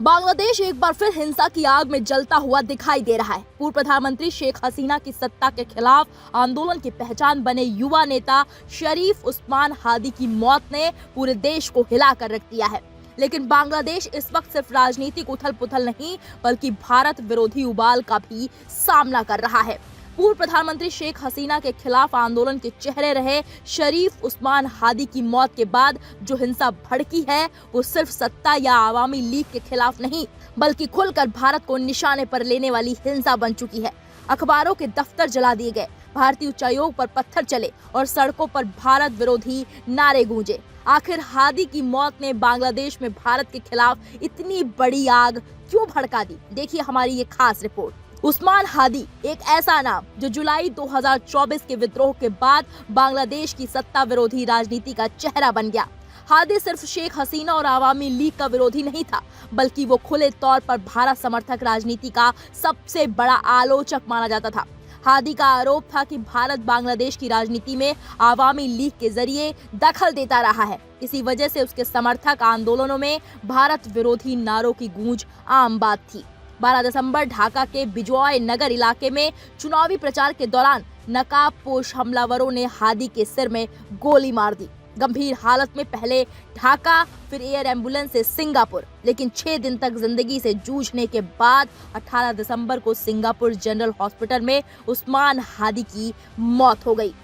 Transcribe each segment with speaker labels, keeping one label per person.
Speaker 1: बांग्लादेश एक बार फिर हिंसा की आग में जलता हुआ दिखाई दे रहा है। पूर्व प्रधानमंत्री शेख हसीना की सत्ता के खिलाफ आंदोलन की पहचान बने युवा नेता शरीफ उस्मान हादी की मौत ने पूरे देश को हिलाकर रख दिया है। लेकिन बांग्लादेश इस वक्त सिर्फ राजनीतिक उथल पुथल नहीं बल्कि भारत विरोधी उबाल का भी सामना कर रहा है। पूर्व प्रधानमंत्री शेख हसीना के खिलाफ आंदोलन के चेहरे रहे शरीफ उस्मान हादी की मौत के बाद जो हिंसा भड़की है वो सिर्फ सत्ता या आवामी लीग के खिलाफ नहीं बल्कि खुलकर भारत को निशाने पर लेने वाली हिंसा बन चुकी है। अखबारों के दफ्तर जला दिए गए, भारतीय उच्चायोग पर पत्थर चले और सड़कों पर भारत विरोधी नारे गूंजे। आखिर हादी की मौत ने बांग्लादेश में भारत के खिलाफ इतनी बड़ी आग क्यों भड़का दी? देखिए हमारी ये खास रिपोर्ट। उस्मान हादी एक ऐसा नाम जो जुलाई 2024 के विद्रोह के बाद बांग्लादेश की सत्ता विरोधी राजनीति का चेहरा बन गया। हादी सिर्फ शेख हसीना और आवामी लीग का विरोधी नहीं था बल्कि वो खुले तौर पर भारत समर्थक राजनीति का सबसे बड़ा आलोचक माना जाता था। हादी का आरोप था कि भारत बांग्लादेश की राजनीति में आवामी लीग के जरिए दखल देता रहा है। इसी वजह से उसके समर्थक आंदोलनों में भारत विरोधी नारों की गूंज आम बात थी। 12 दिसंबर ढाका के बिजॉय नगर इलाके में चुनावी प्रचार के दौरान नकाबपोश हमलावरों ने हादी के सिर में गोली मार दी। गंभीर हालत में पहले ढाका फिर एयर एम्बुलेंस से सिंगापुर, लेकिन 6 दिन तक जिंदगी से जूझने के बाद 18 दिसंबर को सिंगापुर जनरल हॉस्पिटल में उस्मान हादी की मौत हो गई।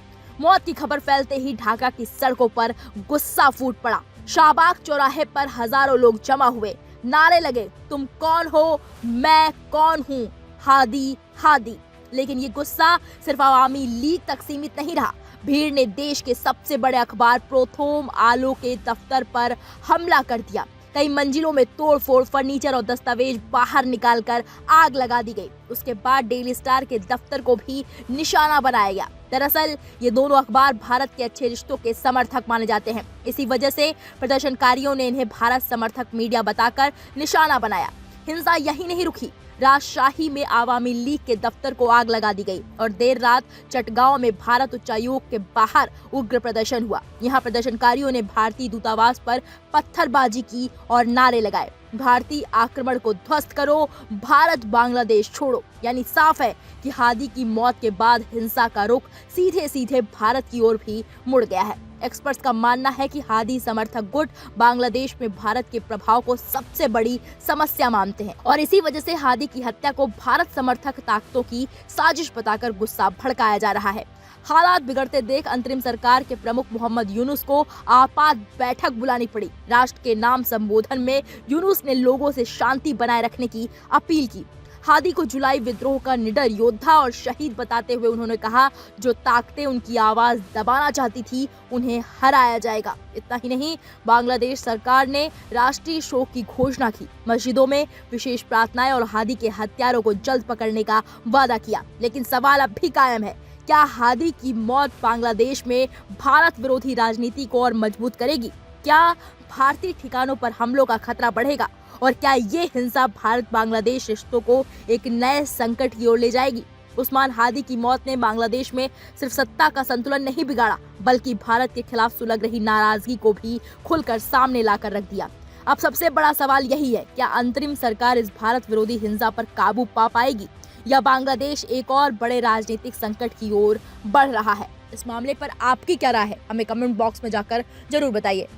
Speaker 1: मौत की खबर फैलते ही ढाका की सड़कों पर गुस्सा फूट पड़ा। शाहबाग चौराहे पर हजारों लोग जमा हुए, नारे लगे, तुम कौन हो, मैं कौन हूँ, हादी हादी। लेकिन ये गुस्सा सिर्फ आवामी लीग तक सीमित नहीं रहा। भीड़ ने देश के सबसे बड़े अखबार प्रोथोम आलो के दफ्तर पर हमला कर दिया। कई मंजिलों में तोड़फोड़, फर्नीचर और दस्तावेज बाहर निकालकर आग लगा दी गई। उसके बाद डेली स्टार के दफ्तर को भी निशाना बनाया गया। दरअसल ये दोनों अखबार भारत के अच्छे रिश्तों के समर्थक माने जाते हैं। इसी वजह से प्रदर्शनकारियों ने इन्हें भारत समर्थक मीडिया बताकर निशाना बनाया। हिंसा यही नहीं रुकी, राजशाही में आवामी लीग के दफ्तर को आग लगा दी गई और देर रात चटगांव में भारत उच्चायोग के बाहर उग्र प्रदर्शन हुआ। यहाँ प्रदर्शनकारियों ने भारतीय दूतावास पर पत्थरबाजी की और नारे लगाए, भारतीय आक्रमण को ध्वस्त करो, भारत बांग्लादेश छोड़ो। यानी साफ है कि हादी की मौत के बाद हिंसा का रुख सीधे सीधे भारत की ओर भी मुड़ गया है। एक्सपर्ट्स का मानना है कि हादी समर्थक गुट बांग्लादेश में भारत के प्रभाव को सबसे बड़ी समस्या मानते हैं और इसी वजह से हादी की हत्या को भारत समर्थक ताकतों की साजिश बताकर गुस्सा भड़काया जा रहा है। हालात बिगड़ते देख अंतरिम सरकार के प्रमुख मोहम्मद यूनुस को आपात बैठक बुलानी पड़ी। राष्ट्र के नाम संबोधन में यूनुस ने लोगों से शांति बनाए रखने की अपील की। हादी को जुलाई विद्रोह का निडर योद्धा और शहीद बताते हुए उन्होंने कहा, जो ताकतें उनकी आवाज दबाना चाहती थी उन्हें हराया जाएगा। इतना ही नहीं, बांग्लादेश सरकार ने राष्ट्रीय शोक की घोषणा की, मस्जिदों में विशेष प्रार्थनाएं और हादी के हत्यारों को जल्द पकड़ने का वादा किया। लेकिन सवाल अब भी कायम है, क्या हादी की मौत बांग्लादेश में भारत विरोधी राजनीति को और मजबूत करेगी? क्या भारतीय ठिकानों पर हमलों का खतरा बढ़ेगा? और क्या ये हिंसा भारत बांग्लादेश रिश्तों को एक नए संकट की ओर ले जाएगी? उस्मान हादी की मौत ने बांग्लादेश में सिर्फ सत्ता का संतुलन नहीं बिगाड़ा बल्कि भारत के खिलाफ सुलग रही नाराजगी को भी खुलकर सामने लाकर रख दिया। अब सबसे बड़ा सवाल यही है, क्या अंतरिम सरकार इस भारत विरोधी हिंसा पर काबू पा पाएगी या बांग्लादेश एक और बड़े राजनीतिक संकट की ओर बढ़ रहा है? इस मामले पर आपकी क्या राय है? हमें कमेंट बॉक्स में जाकर जरूर बताइए।